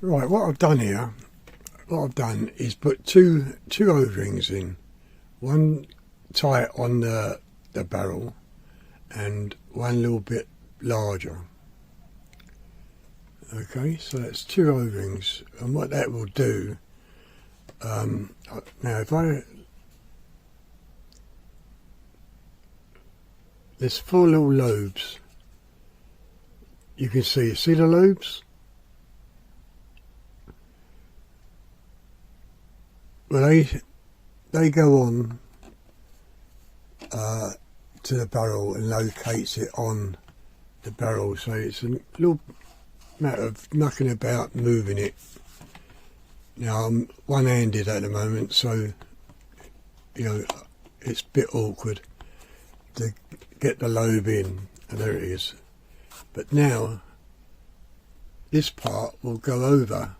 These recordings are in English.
Right, what I've done here, is put two O-rings in, one tight on the barrel and one little bit larger. Okay, so that's two O-rings, and what that will do, now there's four little lobes. You can see the lobes? Well, they go on to the barrel and locates it on the barrel, so it's a little matter of knocking about, moving it. Now I'm one-handed at the moment, so you know it's a bit awkward to get the lobe in, and there it is. But now this part will go over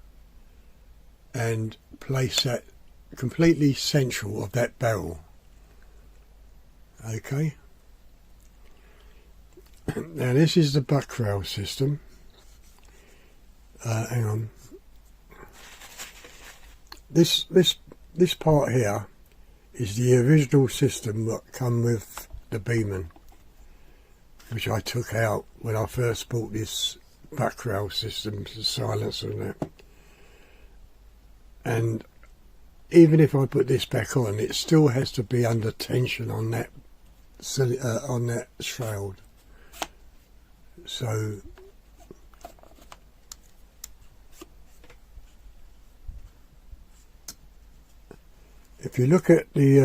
and place that completely central of that barrel. Okay, now this is the buck rail system. Hang on, this part here is the original system that come with the Beeman, which I took out when I first bought this buck rail system, the silencer and that. And even if I put this back on, it still has to be under tension on that shroud. So if you look at the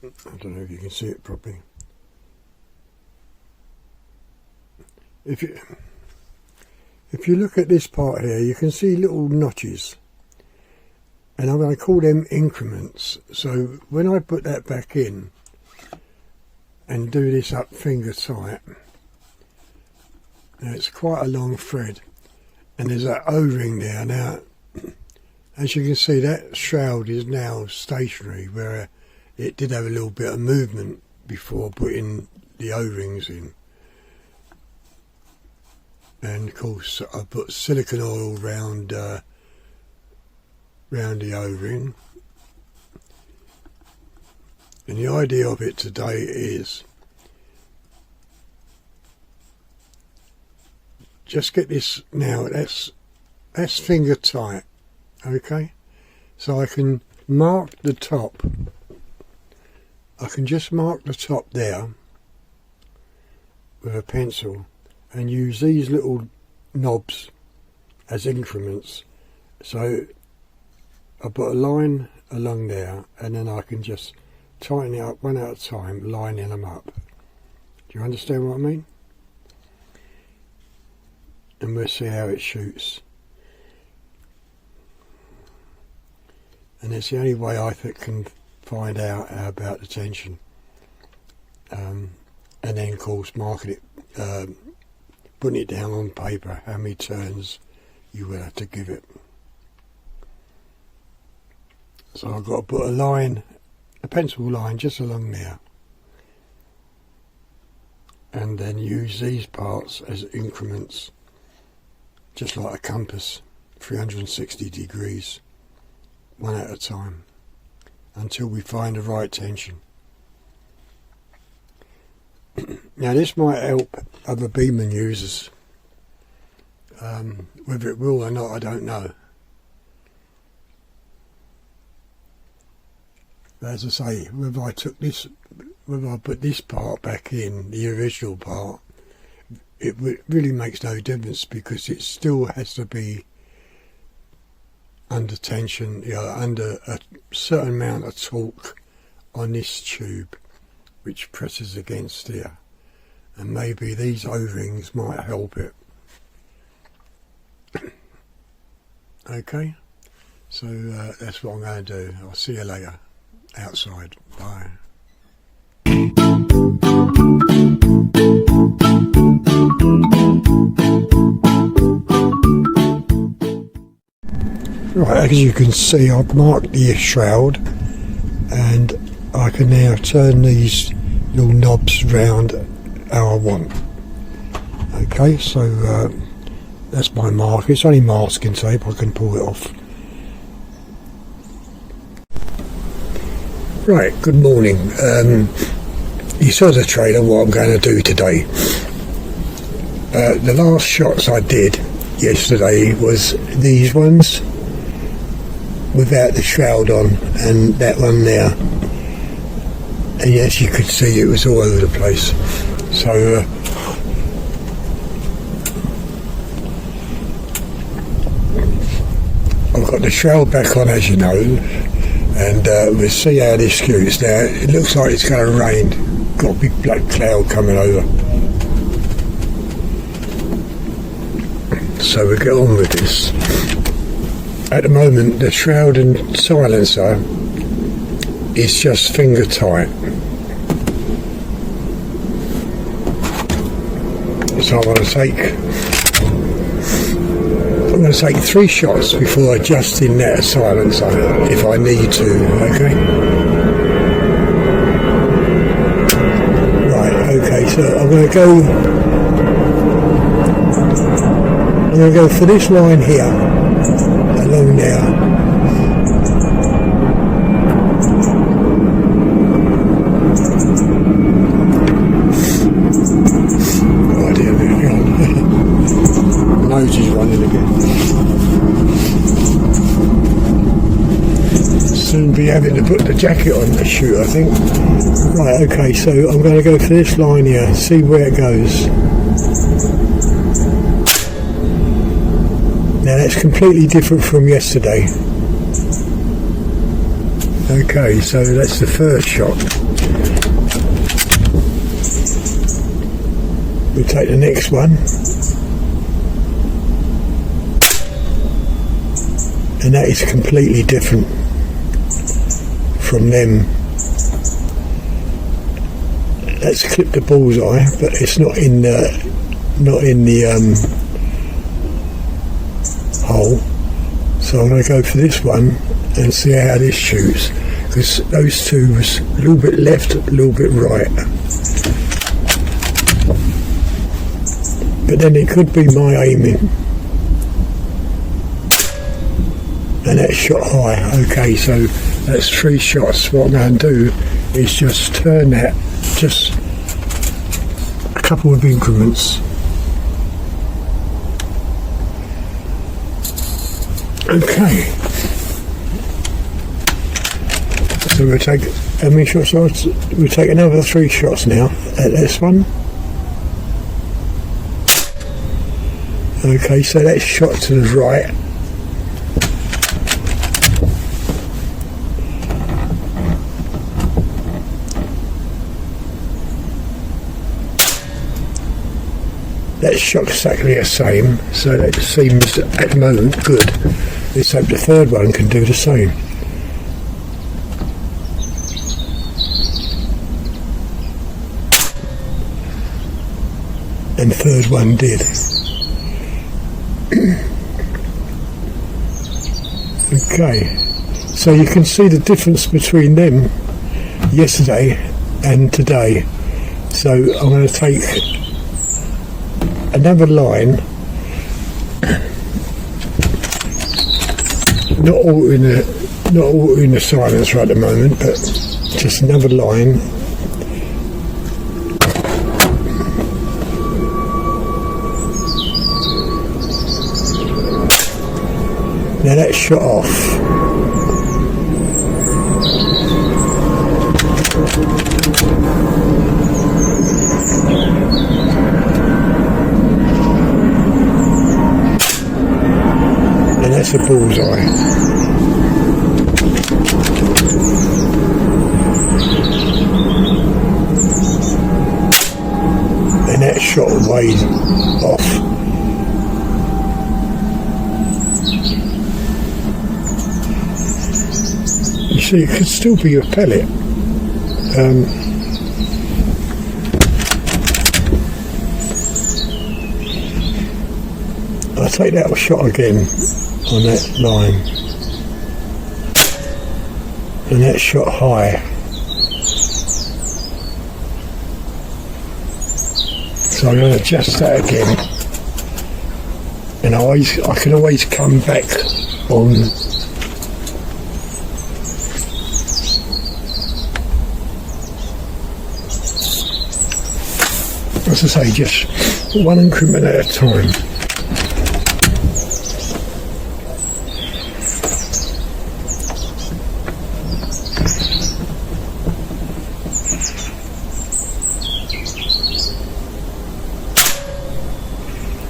I don't know if you can see it properly. If you look at this part here, you can see little notches, and I'm going to call them increments. So when I put that back in and do this up finger tight, now it's quite a long thread, and there's that O-ring there. Now, as you can see, that shroud is now stationary, where it did have a little bit of movement before putting the O-rings in. And of course I put silicone oil round the O-ring, and the idea of it today is just get this. Now that's finger tight, okay, so I can mark the top. I can just mark the top there with a pencil and use these little knobs as increments. So I put a line along there, and then I can just tighten it up one at a time, lining them up. Do you understand what I mean? And we'll see how it shoots. And it's the only way I can find out about the tension. And then of course marking it, putting it down on paper, how many turns you will have to give it. So I've got to put a line, a pencil line just along there, and then use these parts as increments, just like a compass, 360 degrees, one at a time, until we find the right tension. Now this might help other Beeman users. Whether it will or not, I don't know. But as I say, whether I put this part back in, the original part, it really makes no difference, because it still has to be under tension, you know, under a certain amount of torque on this tube, which presses against here, and maybe these O-rings might help it. Okay, so that's what I'm going to do. I'll see you later outside. Bye. Right, as you can see, I've marked the shroud, and I can now turn these little knobs round how I want. Okay, so that's my mark. It's only masking tape, I can pull it off. Right, good morning. You saw the trailer, what I'm going to do today. The last shots I did yesterday was these ones without the shroud on, and that one there. And as you could see, it was all over the place. So I've got the shroud back on, as you know, and we'll see how this goes. Now it looks like it's going to rain. Got a big black cloud coming over, so we'll get on with this. At the moment the shroud and silencer is just finger tight, so I'm going to take 3 shots before adjusting that silencer if I need to. Okay. Right. Okay. So I'm going to go for this line here, along there. Oh dear, nose is running again. Soon be having to put the jacket on to shoot, I think. Right, okay, so I'm going to go for this line here, see where it goes. Now that's completely different from yesterday. Okay, so that's the first shot. We'll take the next one. And that is completely different from them. That's clipped the bullseye, but it's not in the hole. So I'm going to go for this one and see how this shoots, because those two was a little bit left, a little bit right. But then it could be my aiming. And that shot high. Okay, so that's 3 shots. What I'm going to do is just turn that just a couple of increments. Okay. So we'll take how many shots? We'll take another 3 shots now at this one. Okay, so that's shot to the right. That shot's exactly the same, so that seems at the moment good. Let's hope the third one can do the same. And third one did. Okay, so you can see the difference between them yesterday and today. So I'm going to take another line, not altering the silencer at the moment, but just another line. Now that's shut off. And that's a bullseye. And that shot way off. You see, it could still be a pellet. I'll take that shot again on that line. And that shot high. So So I'm going to adjust that again, and I can always come back on. As I say, just one increment at a time.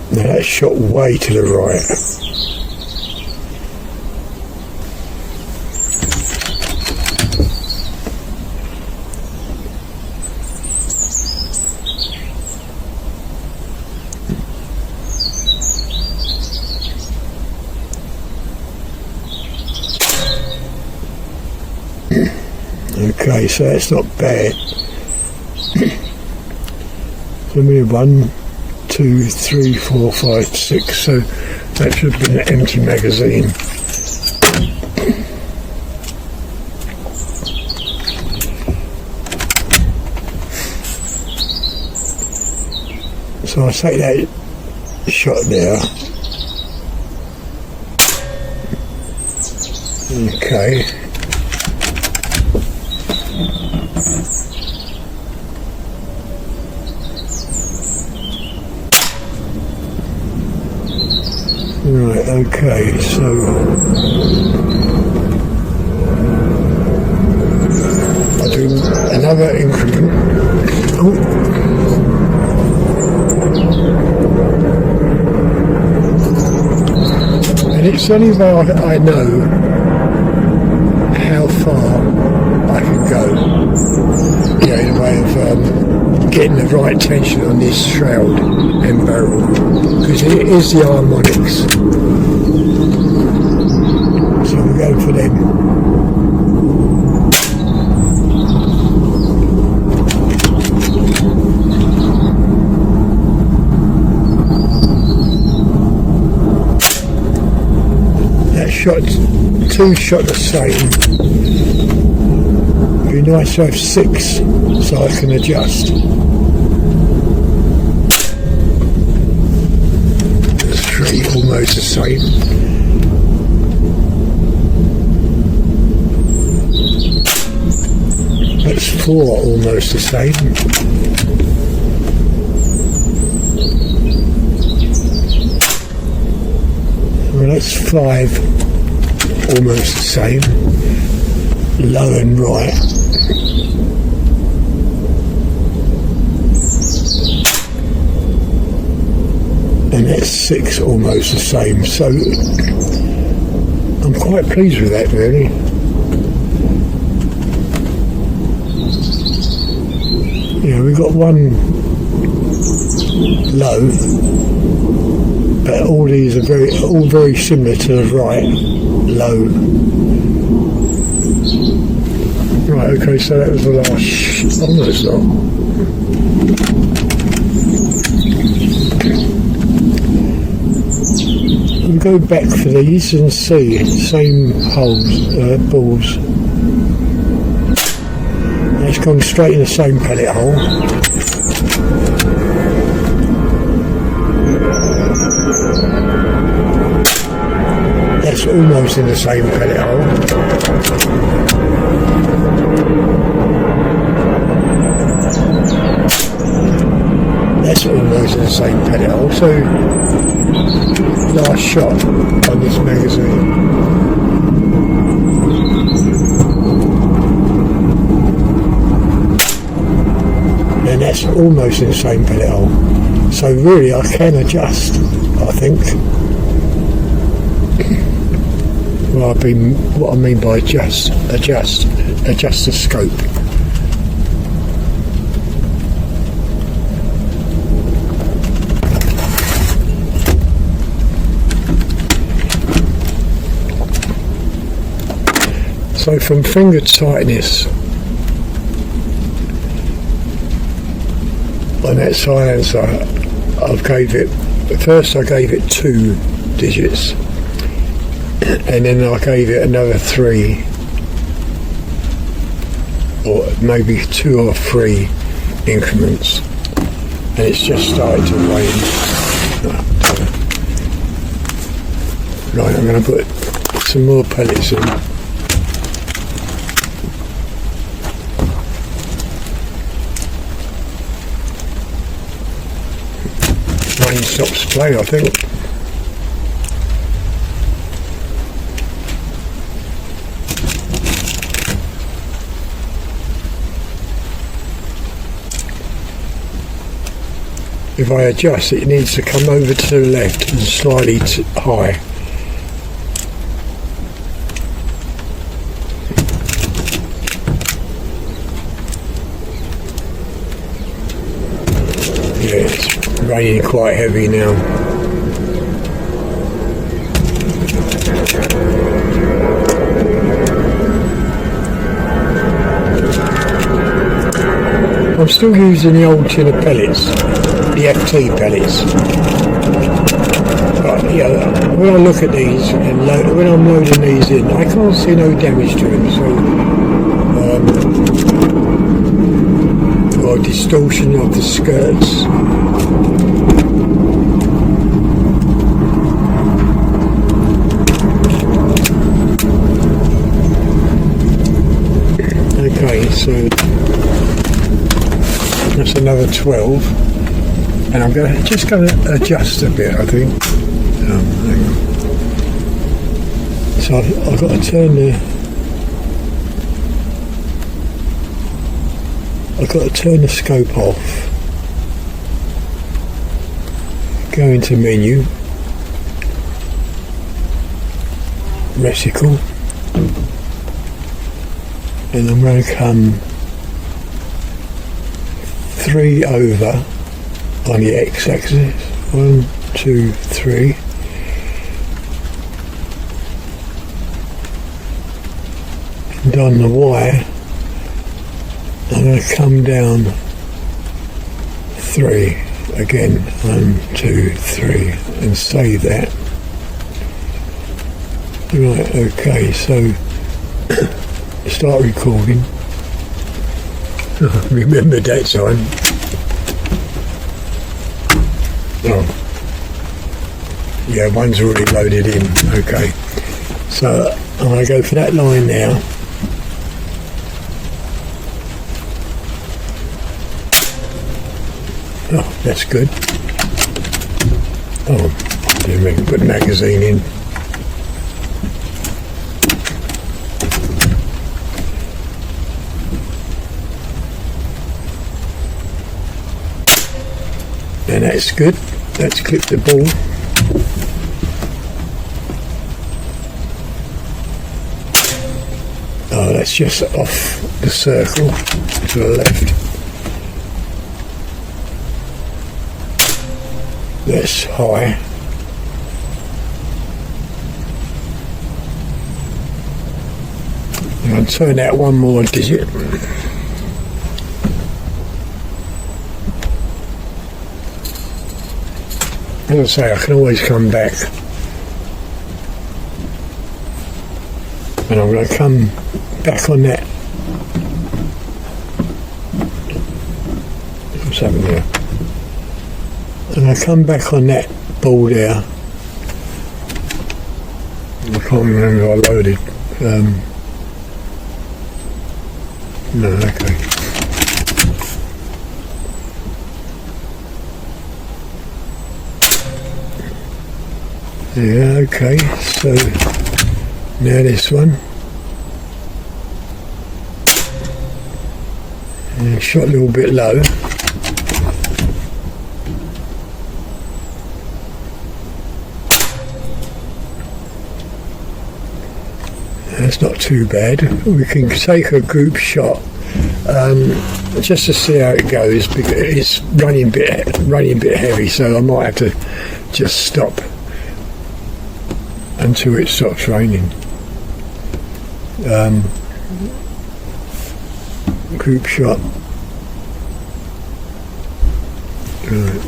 Now that's shot way to the right. Okay, so that's not bad. So we have 1, 2, 3, 4, 5, 6. So that should have been an empty magazine. So I take that shot there. Okay. Right, okay, so I'll do another increment. Oh. And it's only where I know how far I can go, you know, in a way of getting the right tension on this shroud and barrel, because it is the harmonics. So we'll go for them. That shot, two shot the same. It'd be nice to have 6 so I can adjust. 3 almost the same. That's 4 almost the same. Well, that's 5 almost the same. Low and right. And that's 6 almost the same, so I'm quite pleased with that, really. You know, we've got one low, but all these are all very similar to the right low. Right, okay, so that was the last. Oh no, it's not. We'll go back for these and see same holes, balls. It's gone straight in the same pellet hole. That's almost in the same pellet hole. That's almost in the same pellet hole. So last shot on this magazine. And that's almost in the same pellet hole. So really I can adjust, I think. Well, what I mean by adjust the scope. So from finger tightness on that silencer, I gave it 2 digits, and then I gave it another 3, or maybe 2 or 3 increments. and it's just started to rain. Right, I'm going to put some more pellets in. Rain stops play, I think. If I adjust, it needs to come over to the left and slightly high. Yeah, it's raining quite heavy now. I'm still using the old tin of pellets, the FT pellets. But yeah, when I look at these and when I'm loading these in, I can't see no damage to them. So, or distortion of the skirts. Okay, so that's another 12, and I'm just going to adjust a bit, I think. Hang on. So I've got to turn the scope off. Go into menu, reticle, and I'm going to come 3 over on the x-axis. 1, 2, 3. And on the y, I'm going to come down 3 again. 1, 2, 3, and save that. Right, okay, so start recording. Remember that time. Oh, yeah, one's already loaded in. Okay, so I'm going to go for that line now. Oh, that's good. Oh, didn't we put the magazine in? And that's good. Let's clip the ball. Oh, that's just off the circle to the left. That's high. And I'll turn out one more digit. As I say, I can always come back, and I'm going to come back on that. What's happening here? I'm going to come back on that ball there. I can't remember if I loaded. No, okay. Yeah, okay, so now this one. And shot a little bit low. That's not too bad. We can take a group shot just to see how it goes, because it's running a bit heavy, so I might have to just stop until it stops raining. Group shot. Right.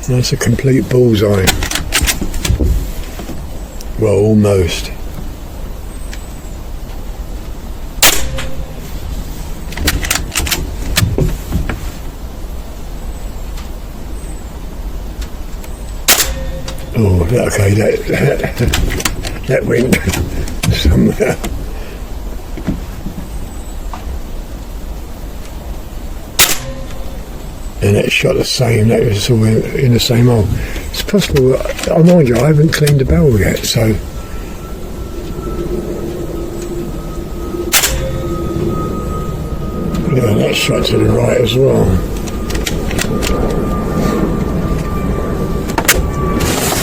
That's a complete bullseye. Well, almost. Oh, okay, that went somewhere. And that shot the same, that was all in the same hole. It's possible, mind you, I haven't cleaned the barrel yet, so. Yeah, that shot to the right as well.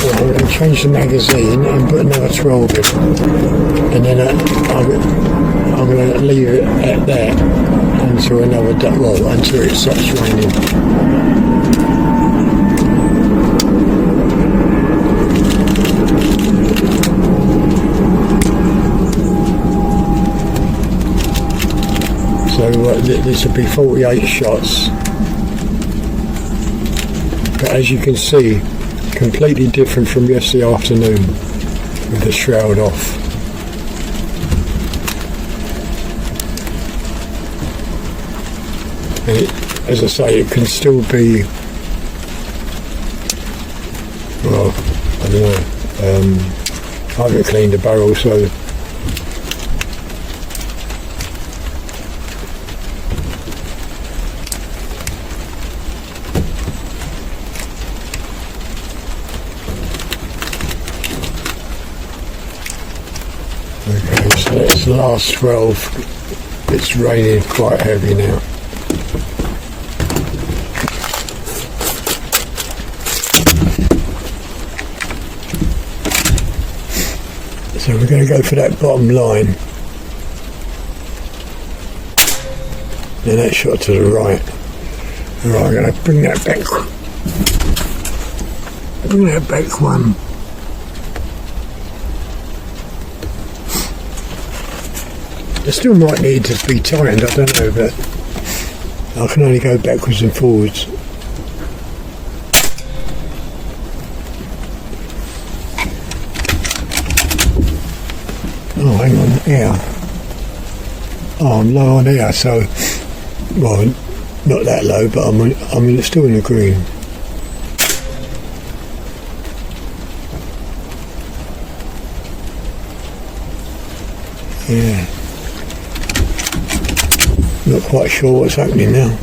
Well, I'm going to change the magazine and put another 12 in. And then I'm going to leave it at that until until it starts raining. So this will be 48 shots, but as you can see, completely different from yesterday afternoon with the shroud off. And as I say, it can still be, well, I don't know, I haven't cleaned the barrel, so okay, so it's the last 12. It's raining quite heavy now. So we're going to go for that bottom line. And that shot to the right. Alright, I'm going to bring that back. Bring that back one. It still might need to be tightened, I don't know, but I can only go backwards and forwards. Oh, hang on, air. Oh, I'm low on air, so, well, not that low, but I'm still in the green. Yeah. Not quite sure what's happening now.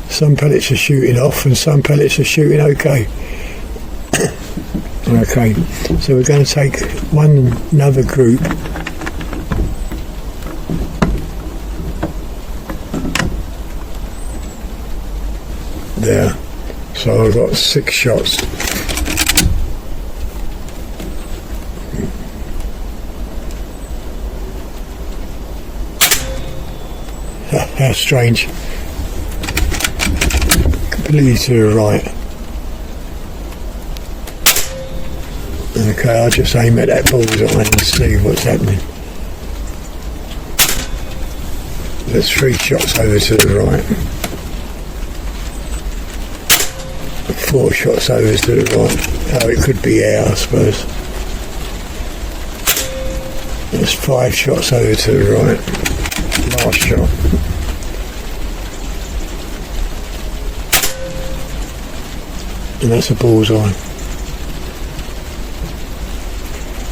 Some pellets are shooting off and some pellets are shooting okay. Okay, so we're going to take another group. There, so I've got 6 shots. How strange. Completely to the right. Okay, I'll just aim at that bullseye and see what's happening. There's 3 shots over to the right. 4 shots over to the right. Oh, it could be air, I suppose. There's 5 shots over to the right. Last shot. And that's a bullseye.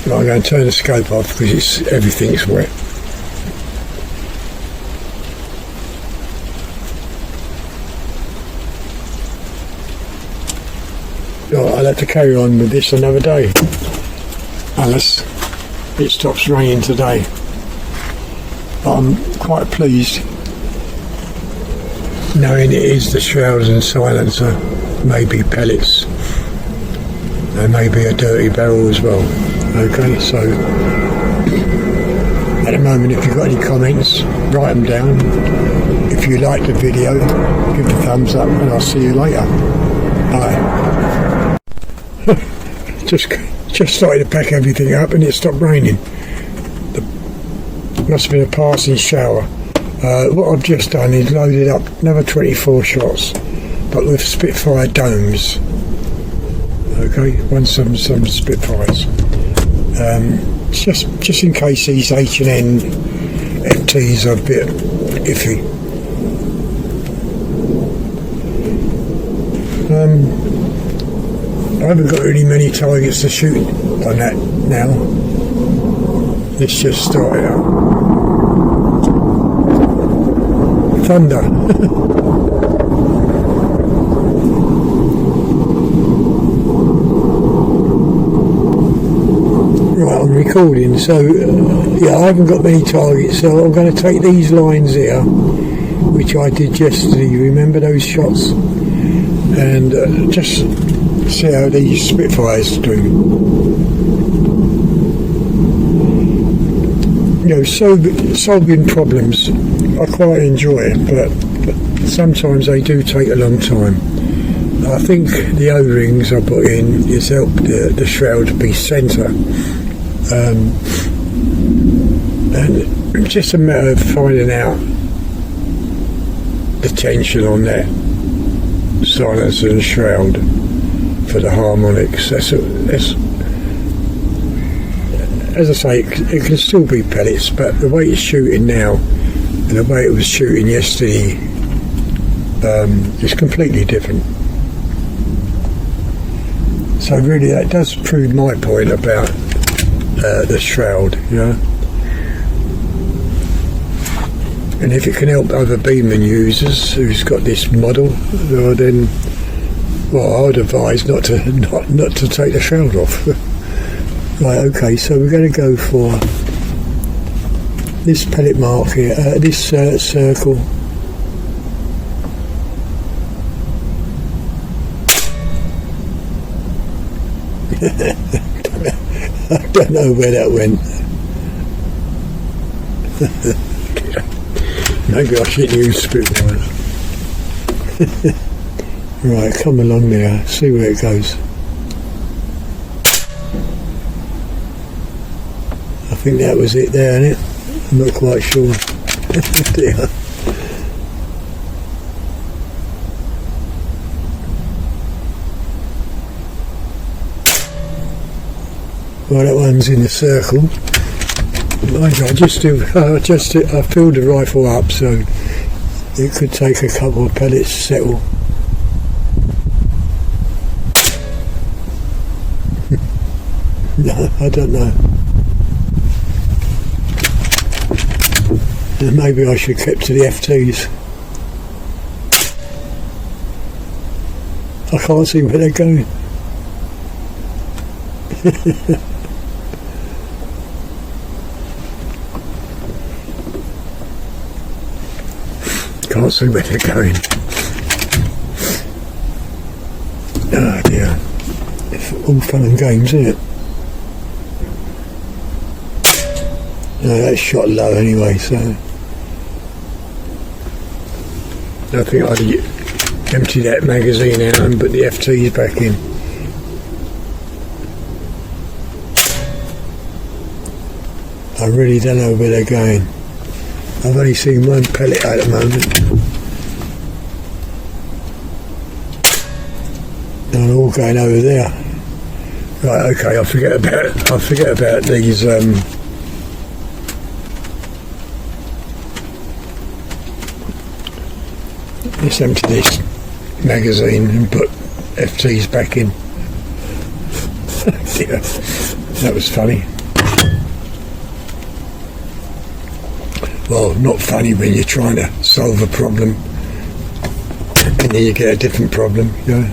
Right, I'm going to turn the scope off because everything's wet. Right, I'll have to carry on with this another day, unless it stops raining today. But I'm quite pleased knowing it is the shrouds and silencer, maybe pellets, and maybe a dirty barrel as well. Okay, so at the moment, if you've got any comments, write them down. If you like the video, give it a thumbs up, and I'll see you later. Bye. Just started to pack everything up and it stopped raining. Must have been a passing shower. What I've just done is loaded up another 24 shots but with Spitfire domes. Okay, run some Spitfires. Just in case these H&N FTs are a bit iffy. I haven't got really many targets to shoot on that now. Let's just start it out. Thunder. Right, I'm recording, so yeah, I haven't got many targets, so I'm going to take these lines here, which I did yesterday, remember those shots, and just see how these Spitfires do. You know, solving problems, I quite enjoy it, but sometimes they do take a long time. I think the O-rings I put in has helped the shroud to be centre, and it's just a matter of finding out the tension on that silencer and shroud for the harmonics. That's as I say, it can still be pellets, but the way it's shooting now and the way it was shooting yesterday is completely different. So really that does prove my point about the shroud, you know. And if it can help other Beeman users who's got this model, then, well, I would advise not to take the shroud off. Right, okay, so we're going to go for this pellet mark here, this circle. I don't know where that went. Maybe I should use Spitfires. Right, come along there, see where it goes. I think that was it there, isn't it? I'm not quite sure. Yeah. Well, that one's in the circle. I filled the rifle up, so it could take a couple of pellets to settle. No, I don't know. Maybe I should keep to the FTs. I can't see where they're going. Can't see where they're going. Oh dear. It's all fun and games, isn't it? No, that's shot low anyway, so I think I'd empty that magazine out and put the FTs back in. I really don't know where they're going. I've only seen one pellet at the moment. And they're all going over there. Right, okay, I forget about these let's empty this magazine and put FTs back in. Yeah, that was funny. Well, not funny when you're trying to solve a problem and then you get a different problem, you know.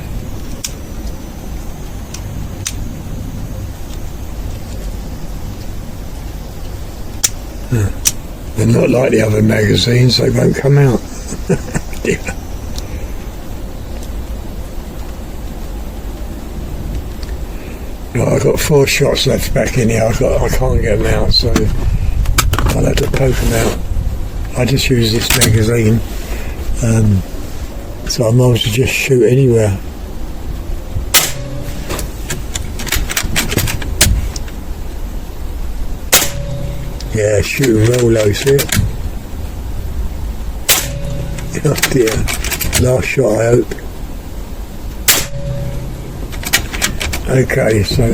They're not like the other magazines, they won't come out. Yeah. Right, I've got 4 shots left back in here. I can't get them out, so I'll have to poke them out. I just use this magazine, so I might as well just shoot anywhere. Yeah, shoot and roll low, see it? Oh dear, last shot I hope. Okay, so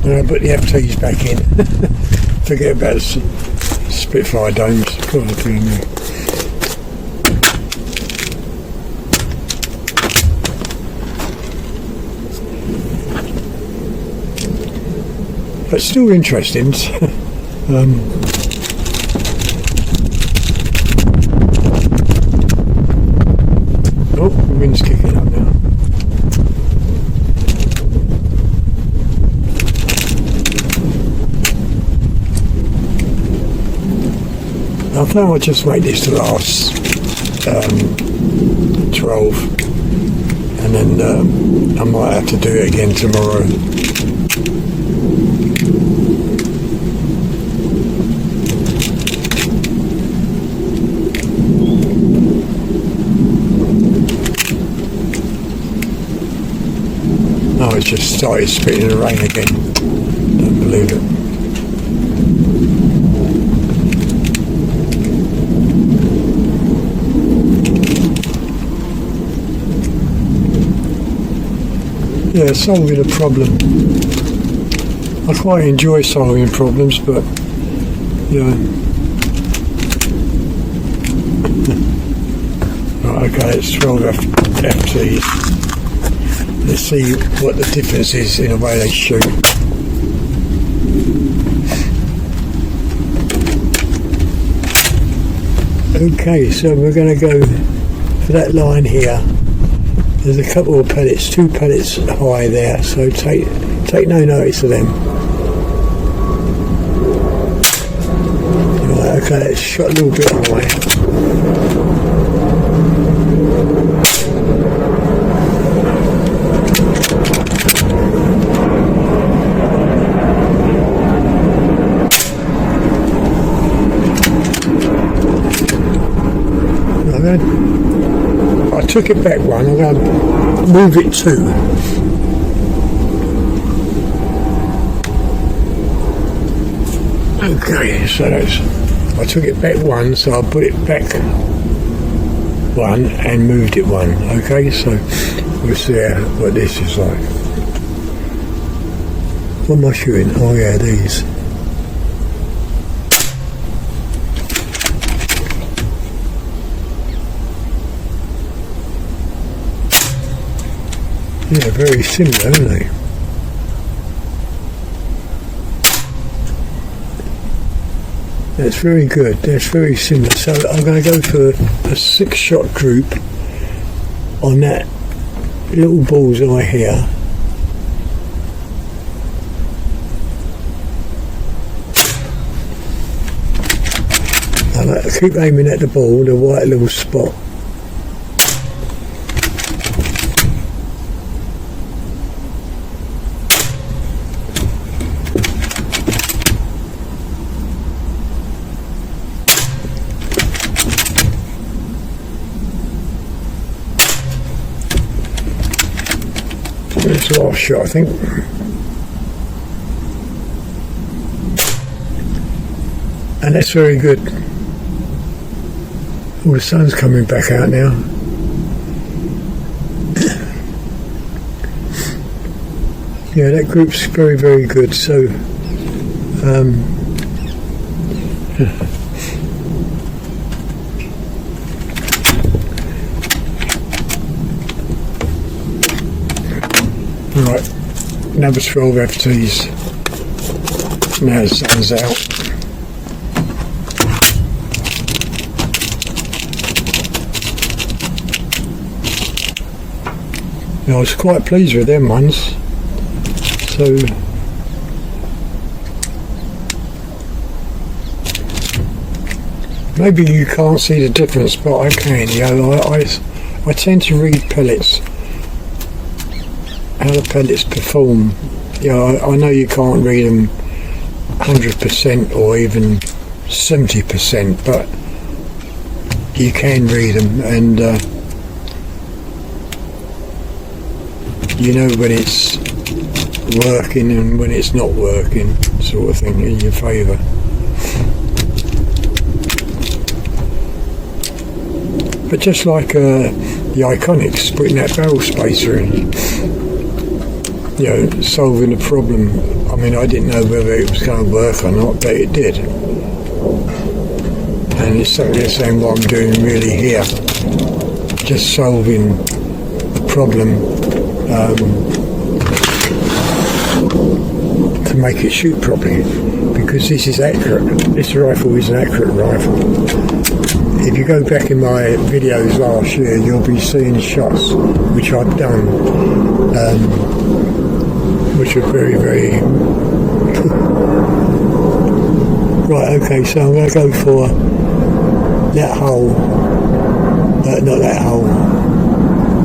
I'll put the FTs back in. Forget about the Spitfire domes. Kind of thing. But still interesting. Oh, the wind's kicking up now. I think I'll just make this the last 12, and then I might have to do it again tomorrow. Oh, it's just started spitting the rain again. Don't believe it. Yeah, solving a problem. I quite enjoy solving problems, but yeah. Right, okay, it's 12 FTs. Let's see what the difference is in the way they shoot. Okay, so we're going to go for that line here. There's a couple of pellets, 2 pellets high there, so take no notice of them. Right, okay, it's shot a little bit high. I took it back one, I'm going to move it 2. Okay, so that's, I took it back 1, so I put it back 1 and moved it 1. Okay, so we'll see what this is like. What am I shooting? Oh yeah, these. Yeah, very similar, aren't they? That's very good. That's very similar. So I'm going to go for a 6-shot group on that little bullseye here. And I keep aiming at the ball, the white little spot. It's the last shot, I think. And that's very good. Oh, the sun's coming back out now. Yeah, that group's very, very good. So, right, number 12 FTs. Now the sun's out. I was quite pleased with them ones. So maybe you can't see the difference, but I can. You know, I tend to read pellets, how the pellets perform. You know, I know you can't read them 100% or even 70%, but you can read them, and you know when it's working and when it's not working, sort of thing, in your favour. But just like the Iconics, putting that barrel spacer in, you know, solving the problem. I mean, I didn't know whether it was going to work or not, but it did. And it's exactly the same what I'm doing really here, just solving the problem to make it shoot properly, because this is accurate. This rifle is an accurate rifle. If you go back in my videos last year, you'll be seeing shots which I've done, which are very, very... Right, okay, so I'm going to go for that hole, not that hole,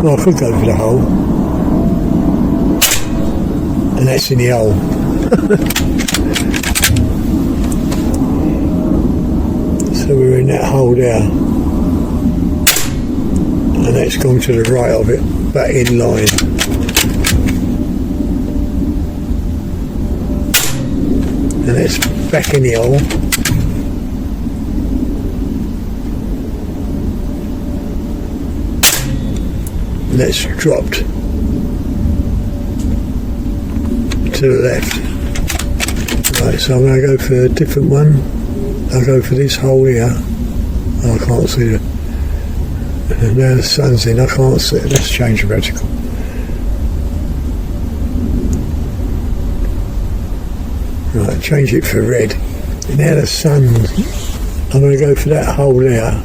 well, I could go for the hole, and that's in the hole. So we're in that hole there, and that's gone to the right of it, but in line. And that's back in the hole. And that's dropped to the left. Right, so I'm going to go for a different one. I'll go for this hole here. Oh, I can't see it. And now the sun's in, I can't see it. Let's change the reticle. Right, change it for red. And now the sun, I'm going to go for that hole there.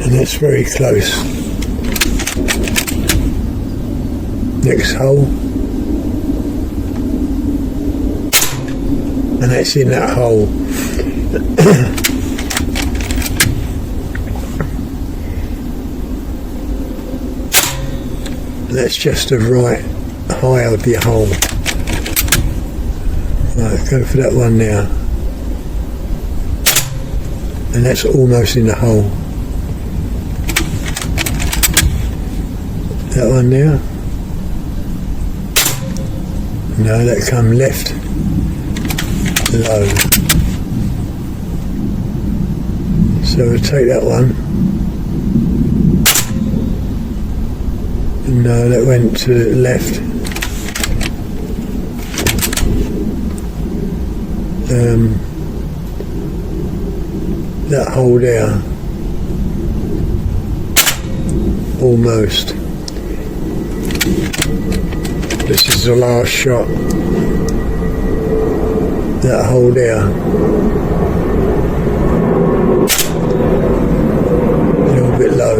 And that's very close. Next hole. And that's in that hole. That's just the right high of the hole. Right, go for that one now. And that's almost in the hole. That one there. No, that come left. Low. So we'll take that one. No, that went to the left. That hole there. Almost. This is the last shot. That hole there. A little bit low.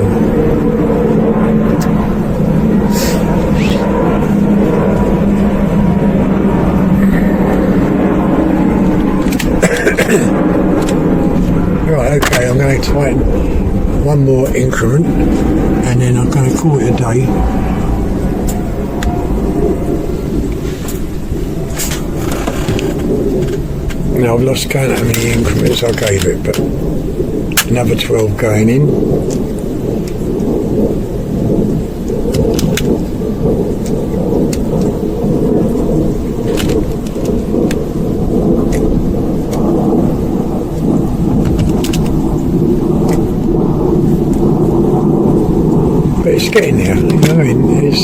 Right, okay, I'm going to tighten one more increment and then I'm going to call it a day. Now I've lost count how many increments I gave it, but another 12 going in. But it's getting there, you know, I mean, it's...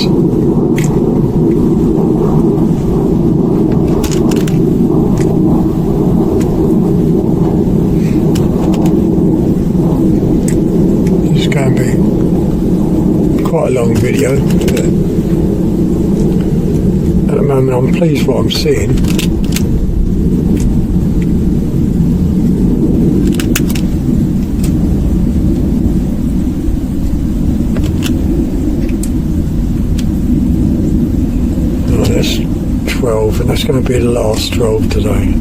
It's going to be quite a long video, but at the moment I'm pleased with what I'm seeing. That's 12, and that's going to be the last 12 today.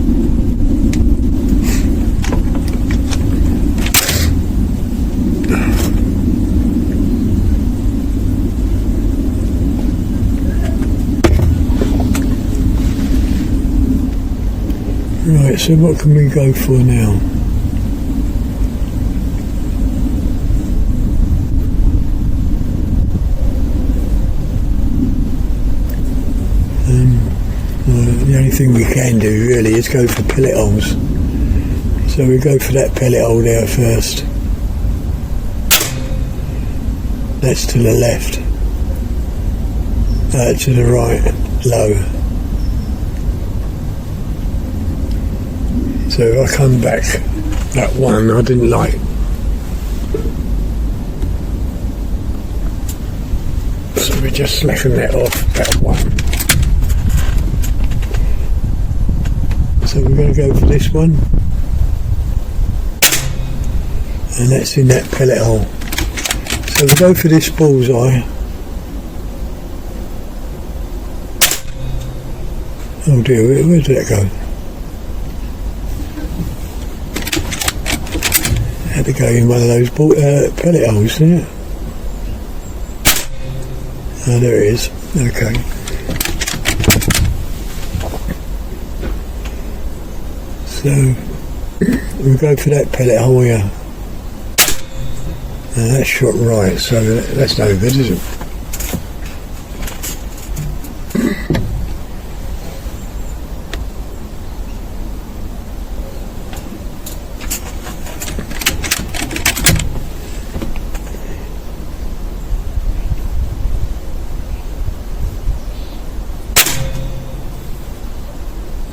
Right, so what can we go for now? thing we can do really is go for pellet holes. So we go for that pellet hole there first. That's to the left. To the right, low. So if I come back, that one I didn't like. So we just slacken that off, that one. So we're going to go for this one. And that's in that pellet hole. So we go for this bullseye. Oh dear, where did that go? Had to go in one of those pellet holes, didn't it? Oh, there it is. Okay. So we go for that pellet hole here. And that's shot right, so that's no good, is it?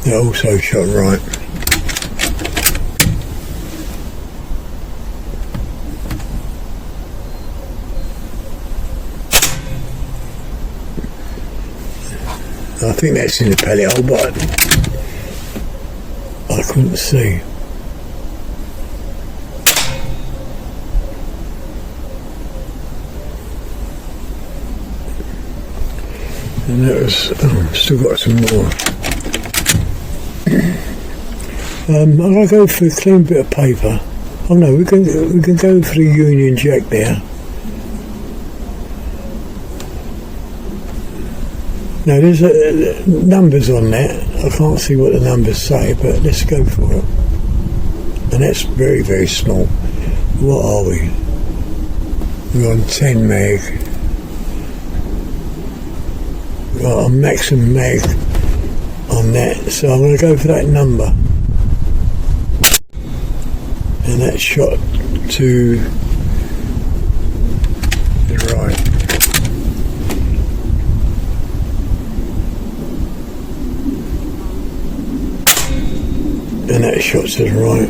It also shot right. I think that's in the pellet hole, but I couldn't see. And that was, still got some more. I'm going to go for a clean bit of paper. Oh no, we can go for the Union Jack there. Now there's numbers on that. I can't see what the numbers say, but let's go for it. And that's very, very small. What are we? We're on 10 meg. We've got a maximum mag on that, so I'm going to go for that number. And that's shot to the right. And that shot to the right.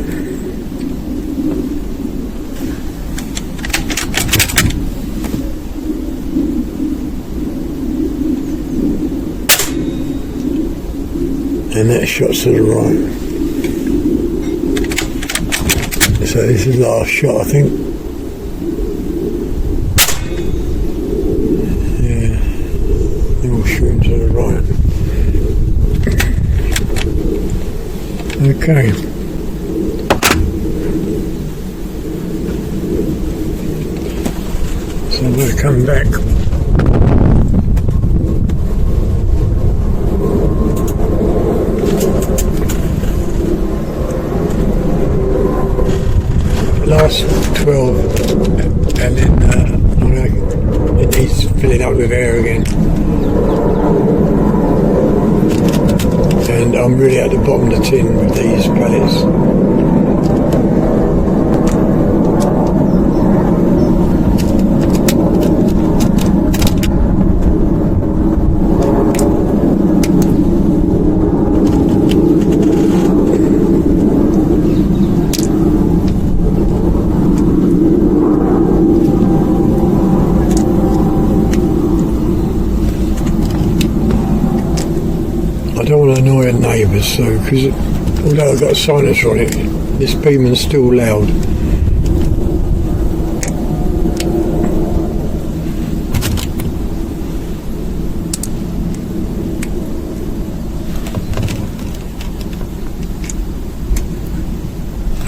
And that shot to the right. So this is the last shot, I think. Yeah, they're all shooting to the right. Okay. So I'm going to come back. Last 12, and then it needs filling up with air again. And I'm really at the bottom of the tin with these pellets. I don't want to annoy the neighbours, so because although I've got a silencer on it, this Beeman's still loud.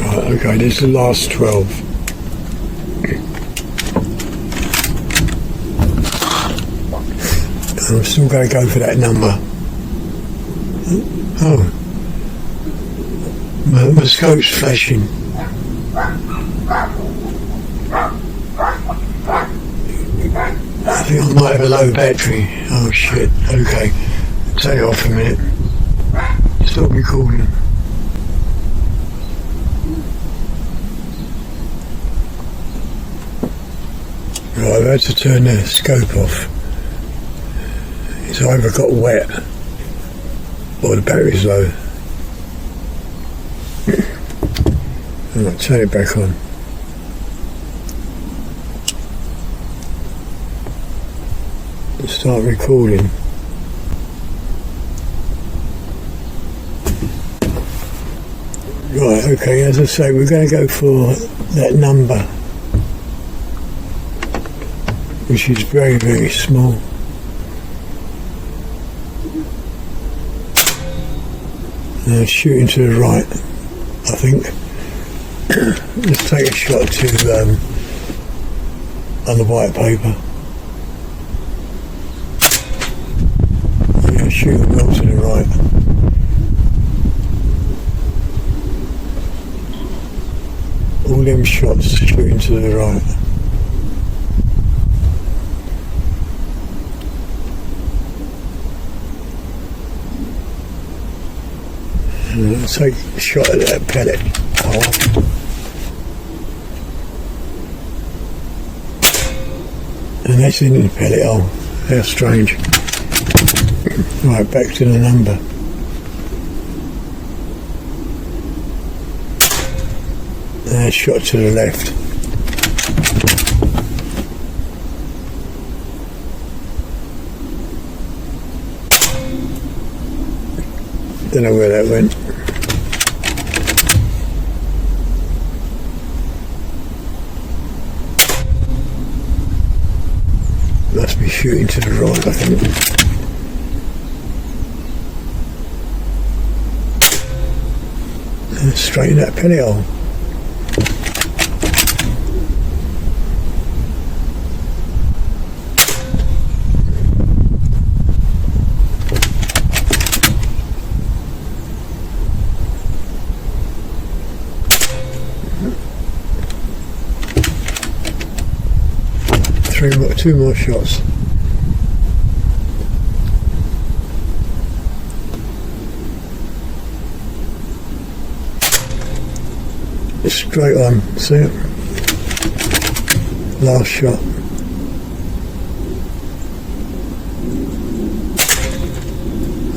Right, okay, this is the last 12. I'm still going to go for that number. Oh, my scope's flashing. I think I might have a low battery. Oh shit, okay. Take it off a minute. Stop recording. Right, I've had to turn the scope off. It's either got wet or the battery's low. Right, turn it back on. Start recording. Right, okay, as I say, we're going to go for that number, which is very, very small. Shooting to the right, I think. Let's take a shot to on the white paper. Yeah, shooting well to the right. All them shots shooting to the right. Let's take a shot at that pellet hole. And that's in the pellet hole. How strange. Right, back to the number. And a shot to the left. Don't know where that went. Must be shooting to the right, I think. Straight in that penny hole. Two more shots. Straight on, see it? Last shot.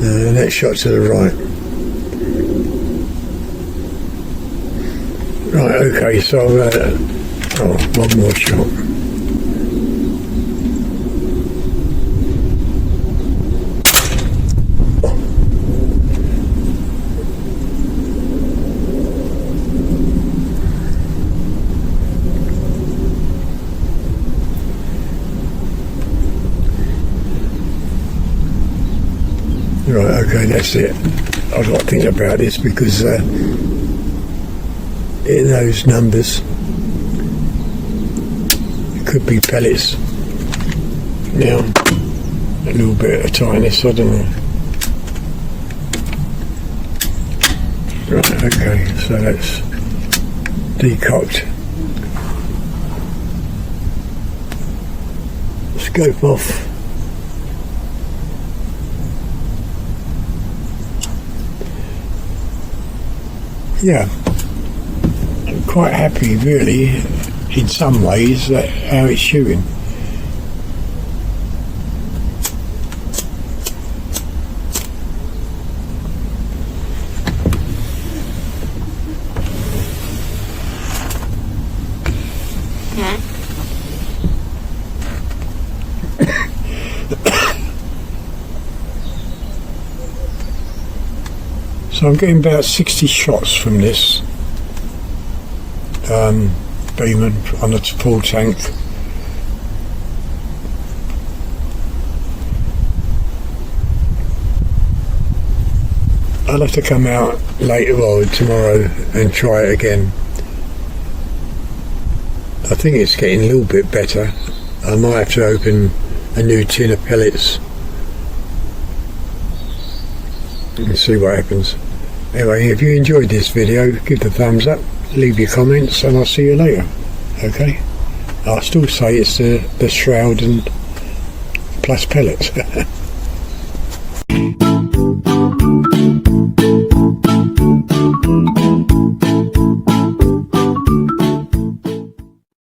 And next shot to the right. Right, okay, so one more shot. Right, okay, that's it. I've got to think about this because in those numbers it could be pellets. Now, a little bit of tightness, I don't know. Right, okay, so that's decocked. Scope off. Yeah, I'm quite happy really in some ways that how it's shooting. So I'm getting about 60 shots from this Beeman on the full tank. I'll have to come out later on tomorrow and try it again. I think it's getting a little bit better. I might have to open a new tin of pellets and see what happens. Anyway, if you enjoyed this video, give the thumbs up, leave your comments, and I'll see you later. Okay? I'll still say it's the shroud and plus pellets. Bye.